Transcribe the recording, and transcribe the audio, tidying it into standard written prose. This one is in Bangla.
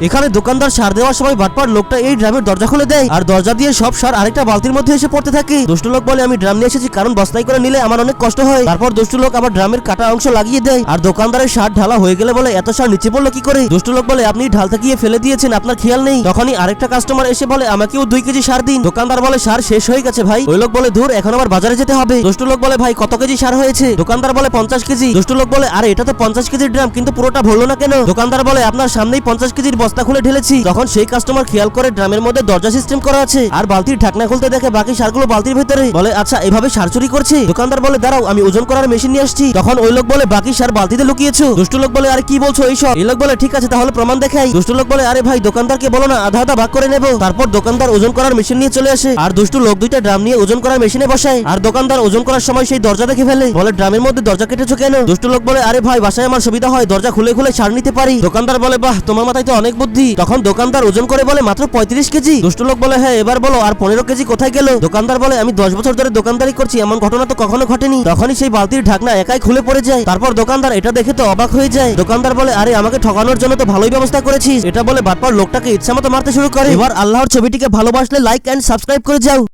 এখানে দোকানদার সার দেওয়ার সময় বাটপার লোকটা এই ড্রামের দরজা খুলে দেয় আর দরজা দিয়ে সব সার আরেকটা বালতির মধ্যে এসে পড়তে থাকে। দুষ্ট লোক বলে আমি ড্রাম নিয়ে এসেছি কারণ বস্তায় করে নিলে আমার অনেক কষ্ট হয়। তারপর দুষ্ট লোক আবার ড্রামের কাটা অংশ লাগিয়ে দেয় আর দোকানদারের সার ঢালা হয়ে গেলে বলে এত সার নিচে পড়লো কি করে। দুষ্ট লোক বলে আপনি ঢালতে গিয়ে ফেলে দিয়েছেন, আপনার খেয়াল নেই। তখনই আরেকটা কাস্টমার এসে বলে আমাকেও 2 কেজি সার দিন। দোকানদার বলে সার শেষ হয়ে গেছে ভাই। ওই লোক বলে ধুর এখন আবার বাজারে যেতে হবে। দুষ্ট লোক বলে ভাই কত কেজি সার হয়েছে? দোকানদার বলে 50 কেজি। দুষ্ট লোক বলে আরে এটা তো 50 কেজির ড্রাম, কিন্তু পুরোটা ভরলো না কেন? দোকানদার বলে আপনার সামনেই 50 কেজির বস্তা খুলে ঢেলেছি। তখন সেই কাস্টমার খেয়াল করে ড্রামের মধ্যে দরজা সিস্টেম করা আছে আর বালতির ঢাকনা খুলতে দেখে বাকি সারগুলো বালতির ভেতরে। বলে আচ্ছা এভাবে সার চুরি করছে। দোকানদার বলে দাঁড়াও আমি ওজন করার মেশিন নিয়ে আসছি। তখন ওই লোক বলে বাকি সার বালতিতে লুকিয়েছো। দুষ্ট লোক বলে আরে কি বলছো এইসব? এই লোক বলে ঠিক আছে তাহলে প্রমাণ দেখাই। দুষ্ট লোক বলে আরে ভাই দোকানদারকে বলো না আধা আধা ভাগ করে নেব। তারপর দোকানদার ওজন করার মেশিন নিয়ে চলে আসে আর দুষ্ট লোক দুইটা ড্রাম নিয়ে ওজন করার মেশিনে বসায় আর দোকানদার ওজন করার সময় সেই দরজা দেখে ফেলে। বলে ড্রামের মধ্যে দরজা কেটেছো কেন? দুষ্ট লোক বলে আরে ভাই বাসায় আমার সুবিধা হয়, দরজা খুলে খুলে সার নিতে পারি। দোকানদার বলে বাহ তোমার মাথায় তো অনেক বুদ্ধি। তখন দোকানদার ওজন করে বলে মাত্র 35 কেজি। দুষ্ট লোক বলে হ্যাঁ এবার বলো আর 15 কেজি কোথায় গেল? দোকানদার বলে আমি 10 বছর ধরে দোকানদারি করছি, এমন ঘটনা তো কখনো ঘটেনি। তখনই সেই বালতির ঢাকনা একাই খুলে পড়ে যায়। তারপর দোকানদার এটা দেখে তো অবাক হয়ে যায়। দোকানদার বলে আরে আমাকে ঠকানোর জন্য তো ভালোই ব্যবস্থা করেছিস। এটা বলে বাটপার লোকটাকে ইচ্ছামতো মারতে শুরু করে। এবার আল্লাহর ছবিটিকে ভালোবাসলে লাইক এন্ড সাবস্ক্রাইব করে যাও।